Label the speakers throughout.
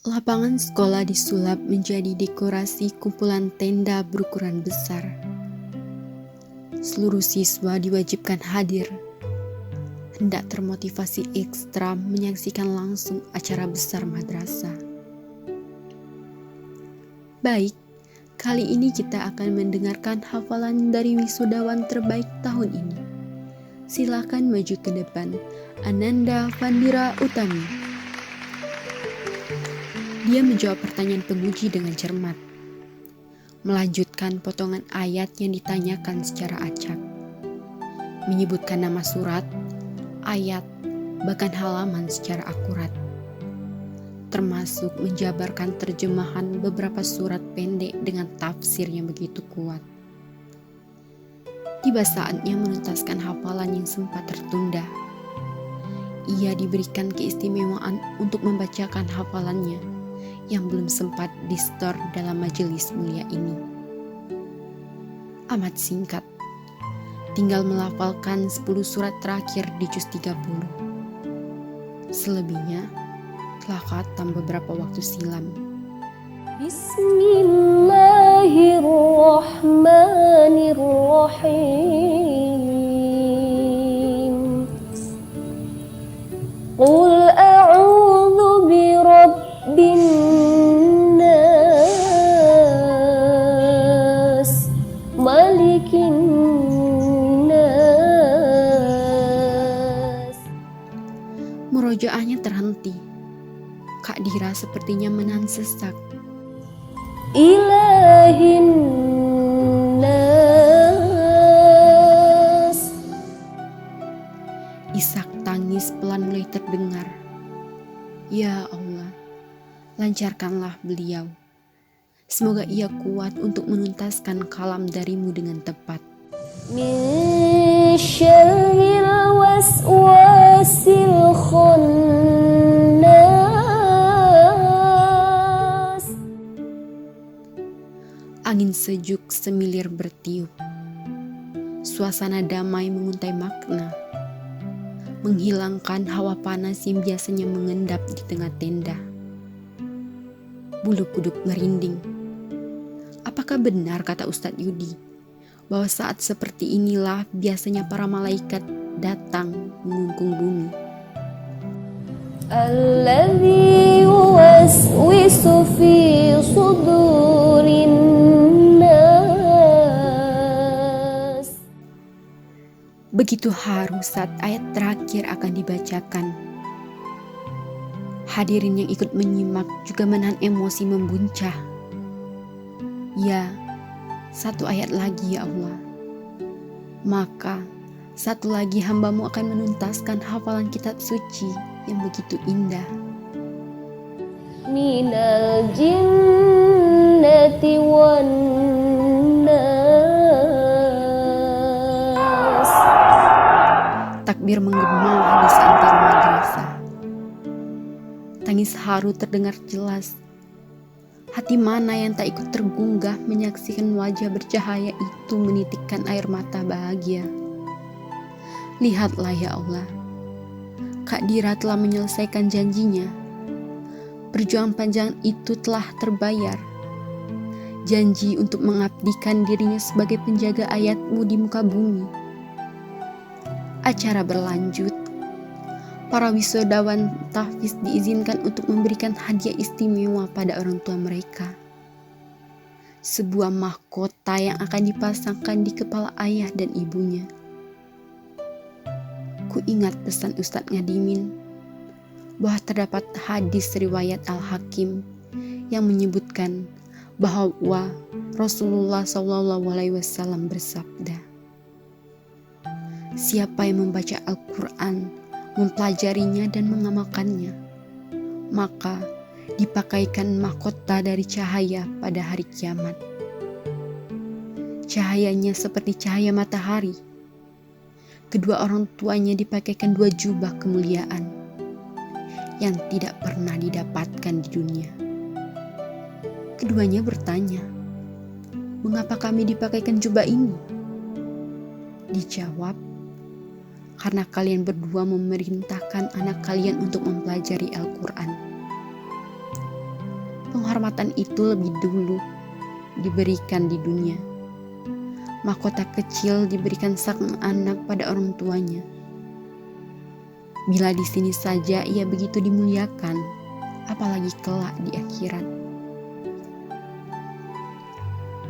Speaker 1: Lapangan sekolah disulap menjadi dekorasi kumpulan tenda berukuran besar. Seluruh siswa diwajibkan hadir, hendak termotivasi ekstra menyaksikan langsung acara besar madrasah. Baik, kali ini kita akan mendengarkan hafalan dari wisudawan terbaik tahun ini. Silakan maju ke depan, Ananda Fandira Utami. Dia menjawab pertanyaan penguji dengan cermat, melanjutkan potongan ayat yang ditanyakan secara acak, menyebutkan nama surat, ayat, bahkan halaman secara akurat, termasuk menjabarkan terjemahan beberapa surat pendek dengan tafsir yang begitu kuat. Tiba saatnya menuntaskan hafalan yang sempat tertunda. Ia diberikan keistimewaan untuk membacakan hafalannya yang belum sempat di-store dalam majelis mulia ini. Amat singkat, tinggal melafalkan 10 surat terakhir di juz 30. Selebihnya telah khatam beberapa waktu silam.
Speaker 2: Bismillahirrahmanirrahim. Qul a'udzu birabbin nas, malikin nas.
Speaker 1: Murojaahnya terhenti. Kak Dira sepertinya menahan sesak.
Speaker 2: Ilahin nas.
Speaker 1: Isak tangis pelan mulai terdengar. Ya Allah, lancarkanlah beliau. Semoga ia kuat untuk menuntaskan kalam darimu dengan tepat.
Speaker 2: Min syarril waswasil khannas.
Speaker 1: Angin sejuk semilir bertiup. Suasana damai menguntai makna, menghilangkan hawa panas yang biasanya mengendap di tengah tenda. Bulu kuduk merinding. Apakah benar kata Ustadz Yudi, bahwa saat seperti inilah biasanya para malaikat datang mengungkung bumi?
Speaker 2: Alladzi yuwaswisu fi sudurin nas.
Speaker 1: Begitu haru saat ayat terakhir akan dibacakan. Hadirin yang ikut menyimak juga menahan emosi membuncah. Ya, satu ayat lagi ya Allah. Maka satu lagi hambamu akan menuntaskan hafalan kitab suci yang begitu indah.
Speaker 2: Minal jinnati wan nas.
Speaker 1: Takbir menggema di seantero madrasah. Tangis haru terdengar jelas. Hati mana yang tak ikut tergunggah menyaksikan wajah bercahaya itu menitikkan air mata bahagia. Lihatlah ya Allah, Kak Dira telah menyelesaikan janjinya. Perjuangan panjang itu telah terbayar. Janji untuk mengabdikan dirinya sebagai penjaga ayat-Mu di muka bumi. Acara berlanjut. Para wisudawan tahfiz diizinkan untuk memberikan hadiah istimewa pada orang tua mereka. Sebuah mahkota yang akan dipasangkan di kepala ayah dan ibunya. Ku ingat pesan Ustadz Ngadimin bahwa terdapat hadis riwayat Al-Hakim yang menyebutkan bahwa Rasulullah SAW bersabda, siapa yang membaca Al-Quran, mempelajarinya dan mengamalkannya, maka dipakaikan mahkota dari cahaya pada hari kiamat. Cahayanya seperti cahaya matahari. Kedua orang tuanya dipakaikan 2 jubah kemuliaan yang tidak pernah didapatkan di dunia. Keduanya bertanya, mengapa kami dipakaikan jubah ini? Dijawab, karena kalian berdua memerintahkan anak kalian untuk mempelajari Al-Quran. Penghormatan itu lebih dulu diberikan di dunia. Mahkota kecil diberikan sang anak pada orang tuanya. Bila di sini saja ia begitu dimuliakan, apalagi kelak di akhirat.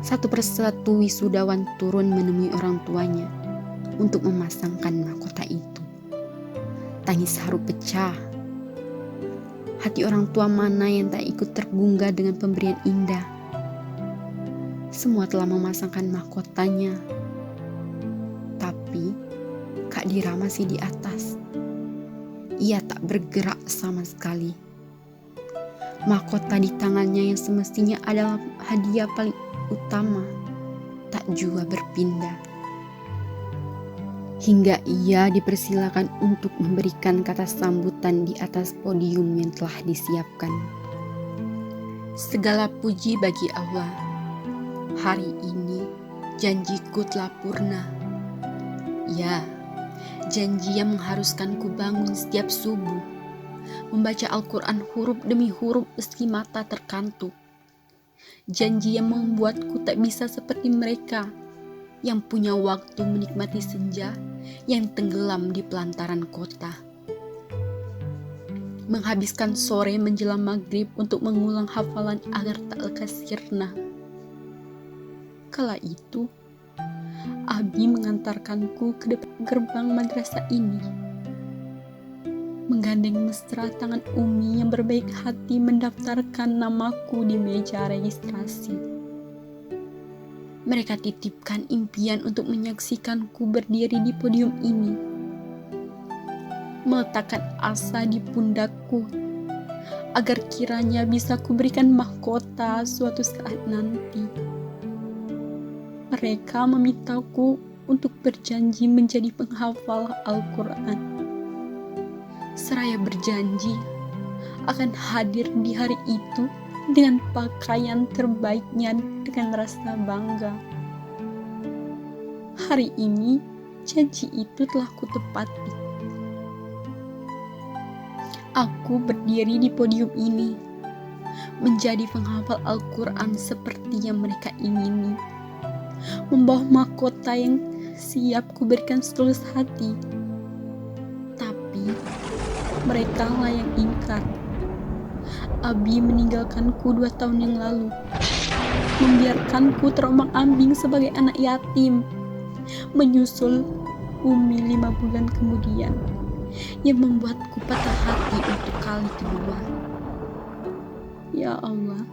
Speaker 1: Satu persatu wisudawan turun menemui orang tuanya untuk memasangkan mahkota itu. Tangis haru pecah. Hati orang tua mana yang tak ikut tergugah dengan pemberian indah. Semua telah memasangkan mahkotanya, tapi Kak Dira masih di atas. Ia tak bergerak sama sekali. Mahkota di tangannya yang semestinya adalah hadiah paling utama tak juga berpindah. Hingga ia dipersilakan untuk memberikan kata sambutan di atas podium yang telah disiapkan. Segala puji bagi Allah. Hari ini janjiku telah purna. Ya, janji yang mengharuskanku bangun setiap subuh, membaca Al-Quran huruf demi huruf meski mata terkantuk. Janji yang membuatku tak bisa seperti mereka yang punya waktu menikmati senja yang tenggelam di pelantaran kota. Menghabiskan sore menjelang maghrib untuk mengulang hafalan agar tak lekas sirna. Kala itu, Abi mengantarkanku ke depan gerbang madrasah ini. Menggandeng mesra tangan Umi yang berbaik hati mendaftarkan namaku di meja registrasi. Mereka titipkan impian untuk menyaksikanku berdiri di podium ini. Meletakkan asa di pundakku agar kiranya bisa kuberikan mahkota suatu saat nanti. Mereka memintaku untuk berjanji menjadi penghafal Al-Quran. Seraya berjanji akan hadir di hari itu dengan pakaian terbaiknya dengan rasa bangga. Hari ini janji itu telah kutepati. Aku berdiri di podium ini menjadi penghafal Al-Quran seperti yang mereka ingini, membawa mahkota yang siap kuberikan setulus hati. Tapi mereka lah yang ingkar. Abi meninggalkanku 2 tahun yang lalu, membiarkanku terombang-ambing sebagai anak yatim, menyusul Umi 5 bulan kemudian, yang membuatku patah hati untuk kali kedua. Ya Allah,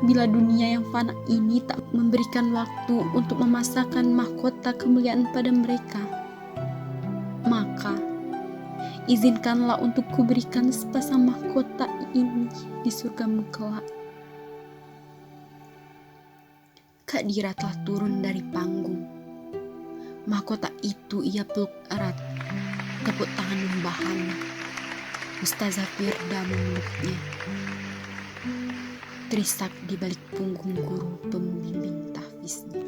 Speaker 1: bila dunia yang fana ini tak memberikan waktu untuk memasakkan mahkota kemuliaan pada mereka, maka izinkanlah untuk kuberikan sepasang mahkota ini di surgamu kelak. Kak Dira telah turun dari panggung. Mahkota itu ia peluk erat, tepuk tangan membahana. Ustazah Firda memeluknya. Terisak di balik punggung guru pembimbing tahfiznya.